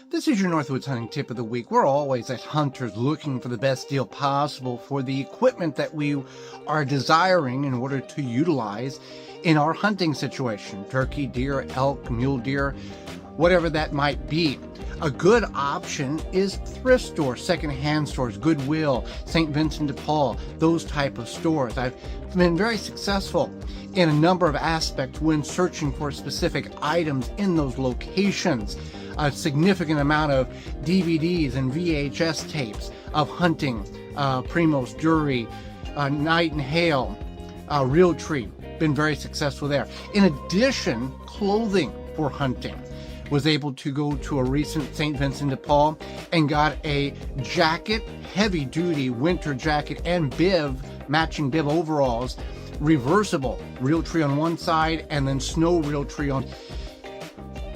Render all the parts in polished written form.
This is your Northwoods hunting tip of the week. We're always as hunters looking for the best deal possible for the equipment that we are desiring in order to utilize in our hunting situation. Turkey, deer, elk, mule deer, whatever that might be. A good option is thrift stores, secondhand stores, Goodwill, St. Vincent de Paul, those type of stores. I've been very successful in a number of aspects when searching for specific items in those locations. A significant amount of DVDs and VHS tapes of hunting, Primos, Jury, Night and Hail, Realtree. Been very successful there. In addition, clothing for hunting. Was able to go to a recent St. Vincent de Paul and got a jacket, heavy duty winter jacket and bib, matching bib overalls, reversible, Realtree on one side and then snow Realtree on,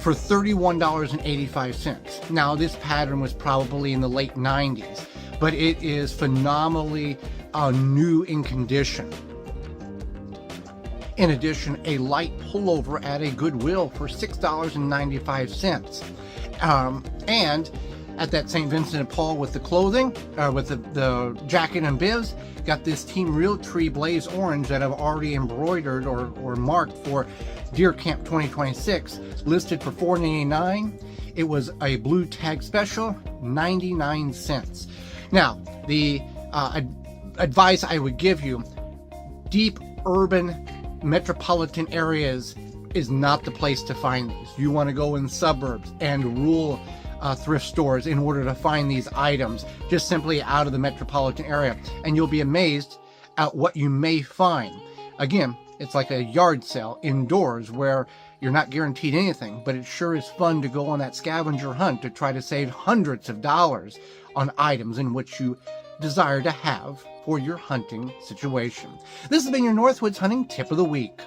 for $31.85. Now this pattern was probably in the late 90s, but it is phenomenally new in condition. In addition, a light pullover at a Goodwill for $6.95. And at that St. Vincent de Paul with the clothing, with the jacket and bibs, got this Team Realtree Blaze Orange that I've already embroidered or marked for Deer Camp 2026, listed for $4.99. It was a blue tag special, 99 cents. Now, the advice I would give you, deep urban metropolitan areas is not the place to find these. You want to go in suburbs and rural thrift stores in order to find these items, just simply out of the metropolitan area, and you'll be amazed at what you may find. Again, it's like a yard sale indoors where you're not guaranteed anything, but it sure is fun to go on that scavenger hunt to try to save hundreds of dollars on items in which you desire to have for your hunting situation. This has been your Northwoods Hunting Tip of the Week.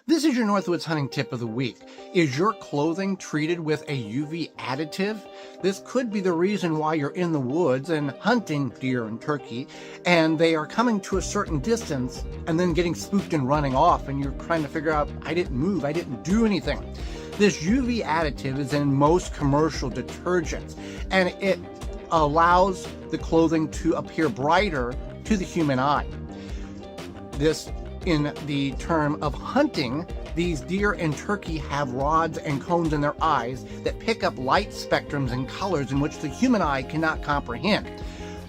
This is your Northwoods Hunting Tip of the Week. Is your clothing treated with a UV additive? This could be the reason why you're in the woods and hunting deer and turkey, and they are coming to a certain distance and then getting spooked and running off, and you're trying to figure out, I didn't move, I didn't do anything. This UV additive is in most commercial detergents, and it allows the clothing to appear brighter to the human eye. This, in the term of hunting, these deer and turkey have rods and cones in their eyes that pick up light spectrums and colors in which the human eye cannot comprehend.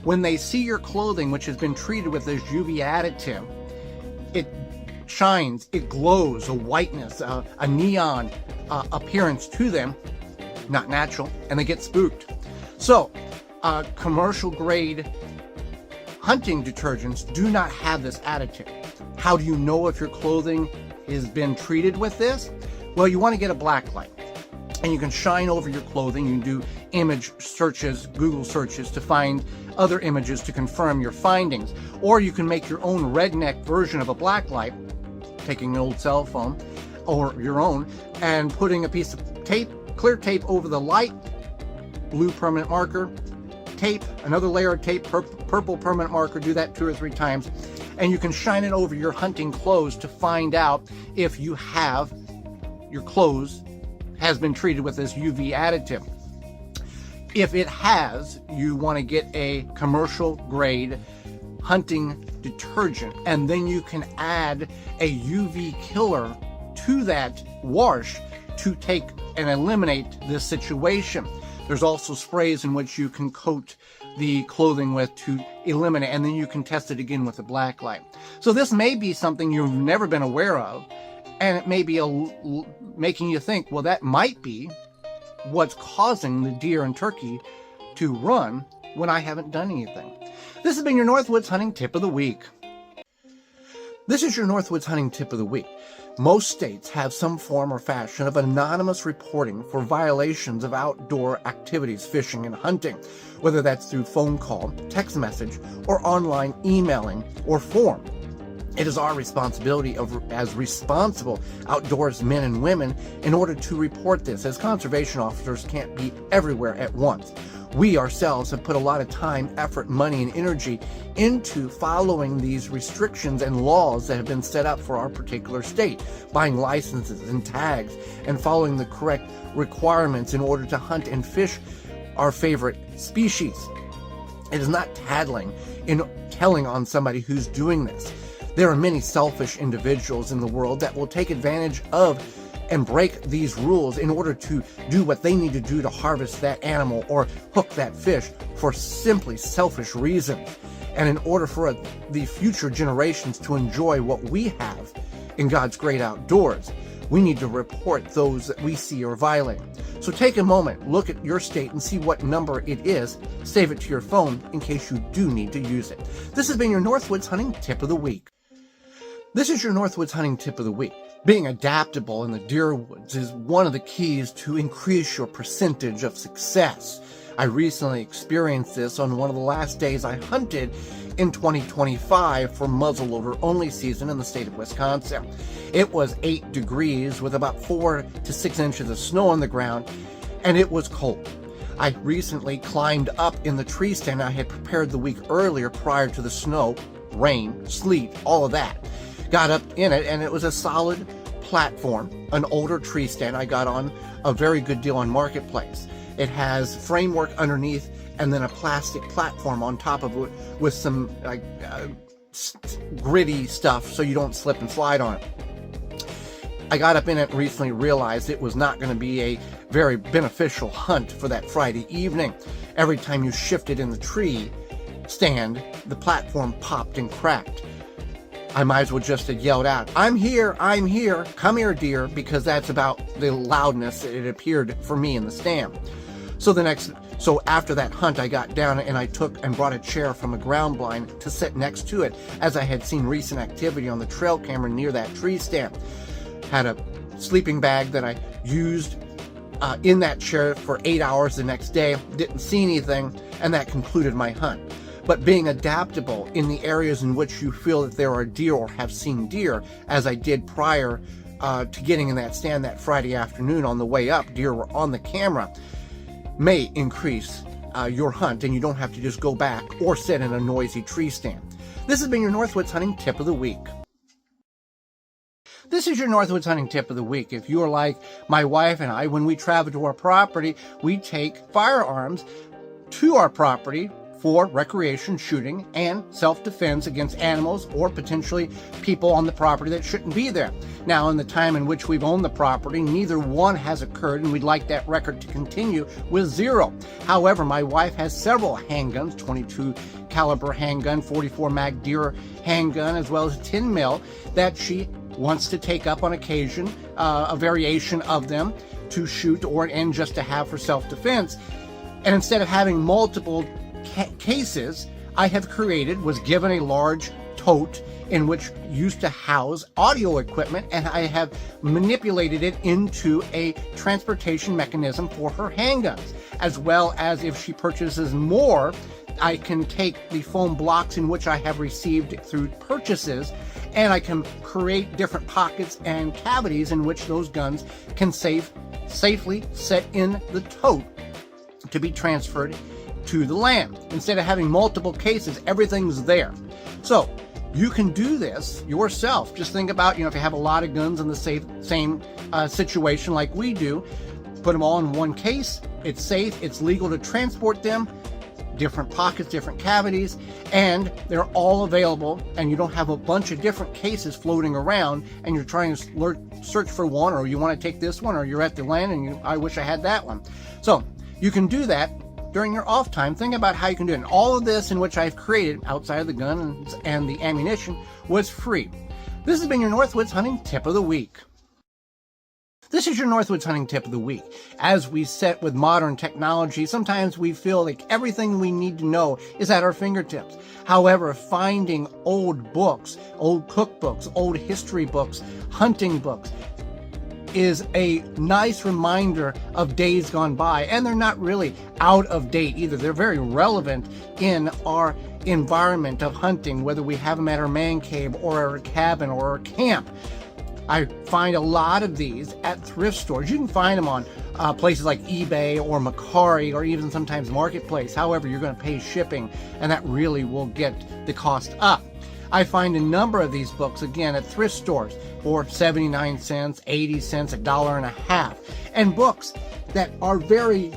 When they see your clothing, which has been treated with this UV additive, it shines, it glows, a whiteness, a neon appearance to them, not natural, and they get spooked. So, commercial grade hunting detergents do not have this additive. How do you know if your clothing has been treated with this? Well, you want to get a black light, and you can shine over your clothing. You can do image searches, Google searches, to find other images to confirm your findings. Or you can make your own redneck version of a black light, taking an old cell phone or your own, and putting a piece of tape, clear tape over the light, blue permanent marker, tape, another layer of tape, purple permanent marker, do that 2 or 3 times, and you can shine it over your hunting clothes to find out if you have, your clothes has been treated with this UV additive. If it has, you want to get a commercial grade hunting detergent, and then you can add a UV killer to that wash to take and eliminate this situation. There's also sprays in which you can coat the clothing with to eliminate, and then you can test it again with a black light. So this may be something you've never been aware of, and it may be making you think, well, that might be what's causing the deer and turkey to run when I haven't done anything. This has been your Northwoods Hunting Tip of the Week. This is your Northwoods Hunting Tip of the Week. Most states have some form or fashion of anonymous reporting for violations of outdoor activities, fishing and hunting, whether that's through phone call, text message, or online emailing or form. It is our responsibility as responsible outdoors men and women in order to report this, as conservation officers can't be everywhere at once. We ourselves have put a lot of time, effort, money, and energy into following these restrictions and laws that have been set up for our particular state, buying licenses and tags, and following the correct requirements in order to hunt and fish our favorite species. It is not tattling in telling on somebody who's doing this. There are many selfish individuals in the world that will take advantage of and break these rules in order to do what they need to do to harvest that animal or hook that fish for simply selfish reasons. And in order for the future generations to enjoy what we have in God's great outdoors, we need to report those that we see are violating. So take a moment, look at your state and see what number it is. Save it to your phone in case you do need to use it. This has been your Northwoods Hunting Tip of the Week. This is your Northwoods Hunting Tip of the Week. Being adaptable in the deer woods is one of the keys to increase your percentage of success. I recently experienced this on one of the last days I hunted in 2025 for muzzleloader only season in the state of Wisconsin. It was 8 degrees with about 4 to 6 inches of snow on the ground, and it was cold. I recently climbed up in the tree stand I had prepared the week earlier prior to the snow, rain, sleet, all of that. Got up in it, and it was a solid platform, an older tree stand I got on a very good deal on Marketplace. It has framework underneath and then a plastic platform on top of it with some gritty stuff so you don't slip and slide on it. I got up in it and recently realized it was not going to be a very beneficial hunt for that Friday evening. Every time you shifted in the tree stand, the platform popped and cracked. I might as well just have yelled out, I'm here, come here, deer," because that's about the loudness it appeared for me in the stand. So after that hunt, I got down and I took and brought a chair from a ground blind to sit next to it, as I had seen recent activity on the trail camera near that tree stand. Had a sleeping bag that I used in that chair for 8 hours the next day, didn't see anything, and that concluded my hunt. But being adaptable in the areas in which you feel that there are deer or have seen deer, as I did prior to getting in that stand that Friday afternoon on the way up, deer were on the camera, may increase your hunt, and you don't have to just go back or sit in a noisy tree stand. This has been your Northwoods Hunting Tip of the Week. This is your Northwoods Hunting Tip of the Week. If you're like my wife and I, when we travel to our property, we take firearms to our property for recreation, shooting, and self-defense against animals or potentially people on the property that shouldn't be there. Now, in the time in which we've owned the property, neither one has occurred, and we'd like that record to continue with 0. However, my wife has several handguns, 22 caliber handgun, 44 mag deer handgun, as well as 10 mil that she wants to take up on occasion, a variation of them to shoot and just to have for self-defense. And instead of having multiple cases, I have was given a large tote in which used to house audio equipment, and I have manipulated it into a transportation mechanism for her handguns, as well as if she purchases more, I can take the foam blocks in which I have received through purchases, and I can create different pockets and cavities in which those guns can safely set in the tote to be transferred to the land. Instead of having multiple cases, everything's there. So you can do this yourself. Just think about, if you have a lot of guns in the same situation like we do, put them all in one case. It's safe, it's legal to transport them, different pockets, different cavities, and they're all available, and you don't have a bunch of different cases floating around and you're trying to search for one, or you want to take this one, or you're at the land and I wish I had that one. So you can do that during your off time. Think about how you can do it. And all of this in which I've created outside of the guns and the ammunition was free. This has been your Northwoods Hunting Tip of the Week. This is your Northwoods Hunting Tip of the Week. As we set with modern technology, sometimes we feel like everything we need to know is at our fingertips. However, finding old books, old cookbooks, old history books, hunting books, is a nice reminder of days gone by, and they're not really out of date either. They're very relevant in our environment of hunting, whether we have them at our man cave or our cabin or our camp. I find a lot of these at thrift stores. You can find them on places like eBay or Mercari or even sometimes Marketplace. However, you're going to pay shipping, and that really will get the cost up. I find a number of these books, again, at thrift stores for 79 cents, 80 cents, $1.50. And books that are very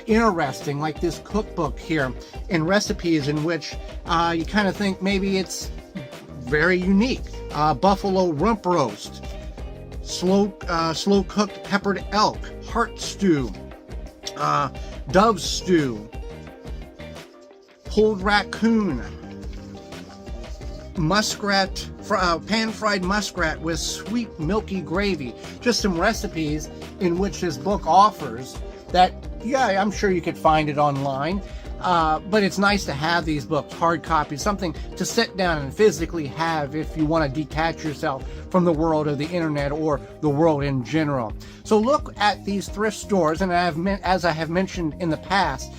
interesting, like this cookbook here, in recipes in which you kind of think maybe it's very unique. Buffalo rump roast, slow cooked peppered elk, heart stew, dove stew, pulled raccoon, muskrat, pan-fried muskrat with sweet milky gravy. Just some recipes in which this book offers that, yeah, I'm sure you could find it online. But it's nice to have these books, hard copies, something to sit down and physically have if you want to detach yourself from the world of the internet or the world in general. So look at these thrift stores, and as I have mentioned in the past,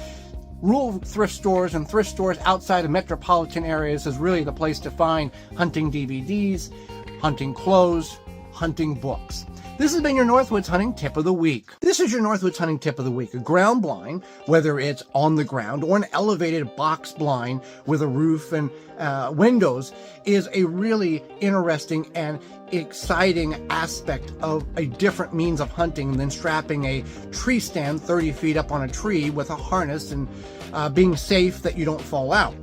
rural thrift stores and thrift stores outside of metropolitan areas is really the place to find hunting DVDs, hunting clothes, hunting books. This has been your Northwoods Hunting Tip of the Week. This is your Northwoods Hunting Tip of the Week. A ground blind, whether it's on the ground or an elevated box blind with a roof and windows, is a really interesting and exciting aspect of a different means of hunting than strapping a tree stand 30 feet up on a tree with a harness and being safe that you don't fall out.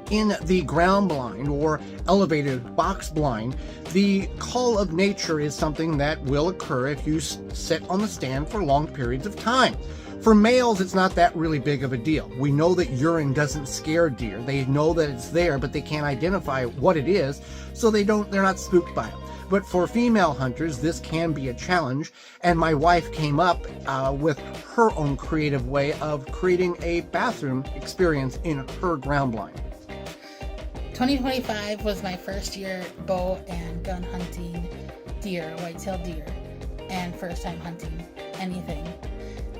In the ground blind or elevated box blind, the call of nature is something that will occur if you sit on the stand for long periods of time. For males, it's not that really big of a deal. We know that urine doesn't scare deer. They know that it's there, but they can't identify what it is, so they're not spooked by it. But for female hunters, this can be a challenge, and my wife came up with her own creative way of creating a bathroom experience in her ground blind. 2025 was my first year bow and gun hunting deer, white-tailed deer, and first time hunting anything.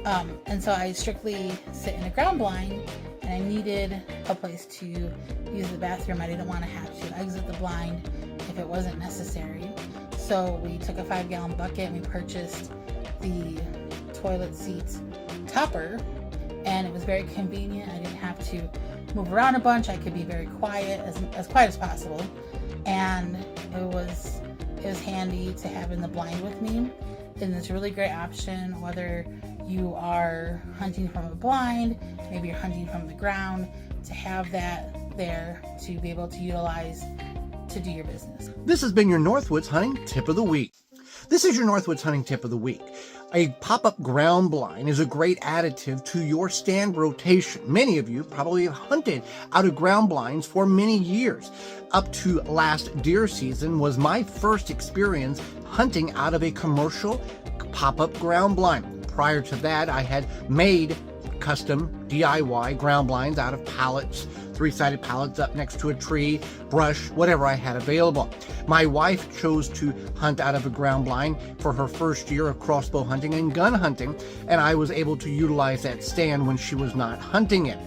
And so I strictly sit in a ground blind, and I needed a place to use the bathroom. I didn't want to have to exit the blind if it wasn't necessary. So we took a 5-gallon bucket and we purchased the toilet seats topper, and it was very convenient. I didn't have to move around a bunch. I could be very quiet, as quiet as possible, and it was handy to have in the blind with me. And it's a really great option whether you are hunting from a blind, maybe you're hunting from the ground, to have that there to be able to utilize to do your business. This has been your Northwoods Hunting Tip of the Week. This is your Northwoods Hunting Tip of the Week. A pop-up ground blind is a great additive to your stand rotation. Many of you probably have hunted out of ground blinds for many years. Up to last deer season was my first experience hunting out of a commercial pop-up ground blind. Prior to that, I had made custom DIY ground blinds out of pallets, 3-sided pallets up next to a tree, brush, whatever I had available. My wife chose to hunt out of a ground blind for her first year of crossbow hunting and gun hunting, and I was able to utilize that stand when she was not hunting it.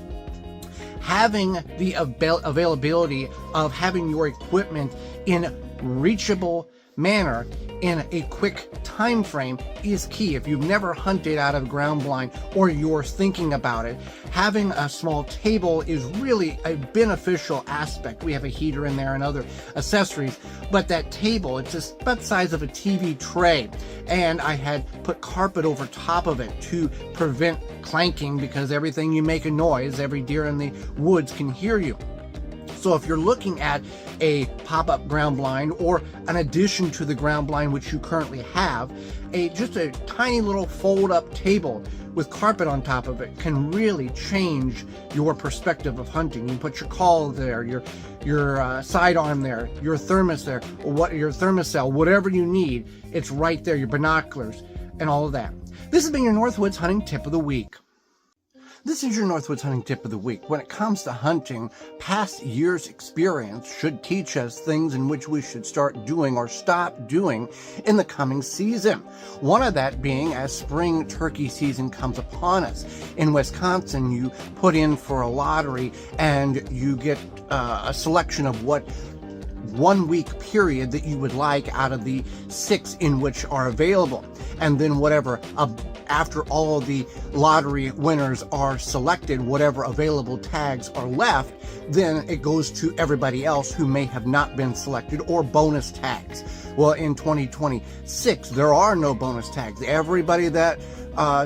Having the availability of having your equipment in reachable manner in a quick time frame is key. If you've never hunted out of ground blind or you're thinking about it, having a small table is really a beneficial aspect. We have a heater in there and other accessories, but that table, it's just about the size of a TV tray, and I had put carpet over top of it to prevent clanking, because everything you make a noise, every deer in the woods can hear you. So if you're looking at a pop-up ground blind or an addition to the ground blind which you currently have, just a tiny little fold-up table with carpet on top of it can really change your perspective of hunting. You can put your call there, your sidearm there, your thermos there, or your thermocell, whatever you need, it's right there, your binoculars and all of that. This has been your Northwoods Hunting Tip of the Week. This is your Northwoods Hunting Tip of the Week. When it comes to hunting, past years' experience should teach us things in which we should start doing or stop doing in the coming season. One of that being as spring turkey season comes upon us. In Wisconsin, you put in for a lottery and you get a selection of what 1 week period that you would like out of the 6 in which are available. And then whatever, after all of the lottery winners are selected, whatever available tags are left, then it goes to everybody else who may have not been selected, or bonus tags. Well, in 2026, there are no bonus tags. Everybody that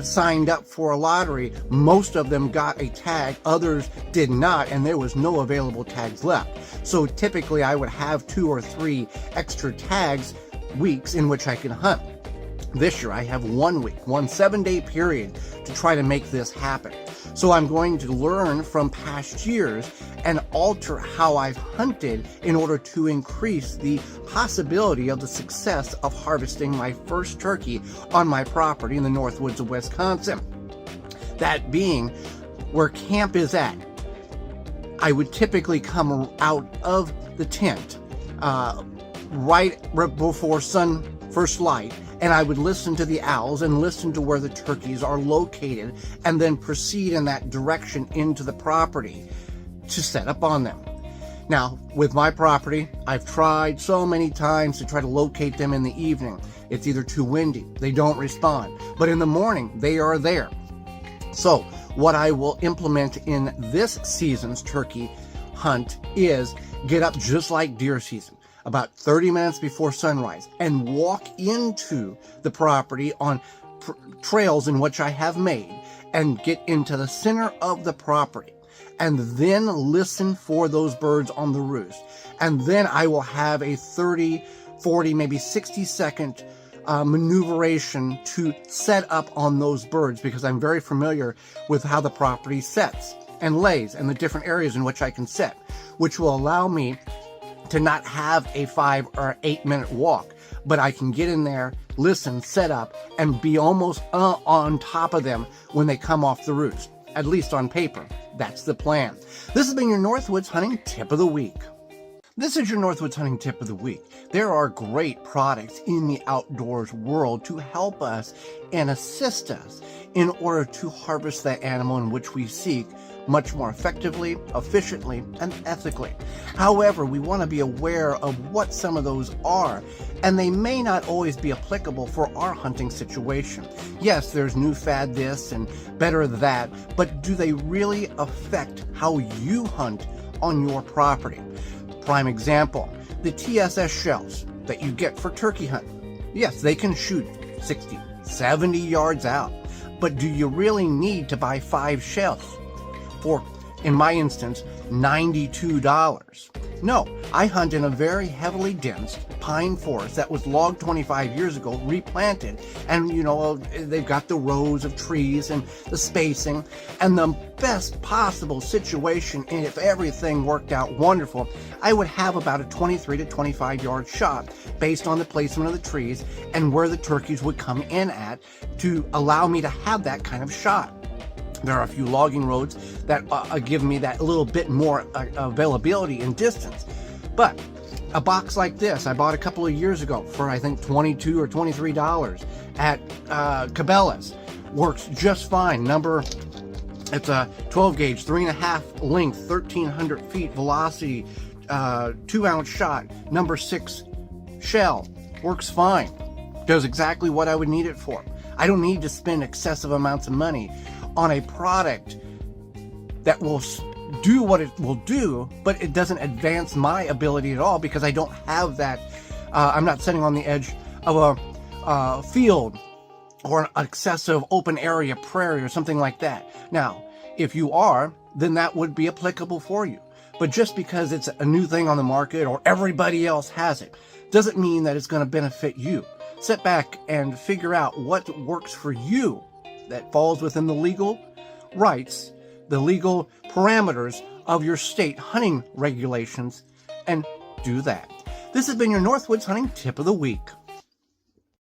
signed up for a lottery, most of them got a tag, others did not, and there was no available tags left. So typically I would have 2 or 3 extra tags weeks in which I can hunt. This year I have 1 week, 1 7-day period to try to make this happen. So I'm going to learn from past years and alter how I've hunted in order to increase the possibility of the success of harvesting my first turkey on my property in the Northwoods of Wisconsin. That being where camp is at. I would typically come out of the tent right before sun first light, and I would listen to the owls and listen to where the turkeys are located, and then proceed in that direction into the property to set up on them. Now, with my property, I've tried so many times to try to locate them in the evening. It's either too windy, they don't respond, but in the morning, they are there. So, what I will implement in this season's turkey hunt is get up just like deer season, about 30 minutes before sunrise, and walk into the property on trails in which I have made, and get into the center of the property, and then listen for those birds on the roost. And then I will have a 30, 40, maybe 60-second maneuveration to set up on those birds, because I'm very familiar with how the property sets and lays and the different areas in which I can set, which will allow me to not have a 5 or 8 minute walk, but I can get in there, listen, set up, and be almost on top of them when they come off the roost, at least on paper. That's the plan. This has been your Northwoods Hunting Tip of the Week. This is your Northwoods Hunting Tip of the Week. There are great products in the outdoors world to help us and assist us in order to harvest that animal in which we seek much more effectively, efficiently, and ethically. However, we want to be aware of what some of those are, and they may not always be applicable for our hunting situation. Yes, there's new fad this and better that, but do they really affect how you hunt on your property? Prime example, the TSS shells that you get for turkey hunting. Yes, they can shoot 60, 70 yards out, but do you really need to buy 5 shells for, in my instance, $92? No, I hunt in a very heavily dense pine forest that was logged 25 years ago, replanted, and they've got the rows of trees and the spacing and the best possible situation. And if everything worked out wonderful, I would have about a 23 to 25 yard shot based on the placement of the trees and where the turkeys would come in at to allow me to have that kind of shot. There are a few logging roads that give me that little bit more availability and distance. But a box like this I bought a couple of years ago for I think $22 or $23 at Cabela's. Works just fine. It's a 12 gauge, 3.5 length, 1,300 feet velocity, 2-ounce shot, number 6 shell. Works fine. Does exactly what I would need it for. I don't need to spend excessive amounts of money on a product that will do what it will do, but it doesn't advance my ability at all, because I don't have that. I'm not sitting on the edge of a field or an excessive open area prairie or something like that. Now, if you are, then that would be applicable for you. But just because it's a new thing on the market or everybody else has it, doesn't mean that it's going to benefit you. Sit back and figure out what works for you that falls within the legal rights, the legal parameters of your state hunting regulations, and do that. This has been your Northwoods Hunting Tip of the Week.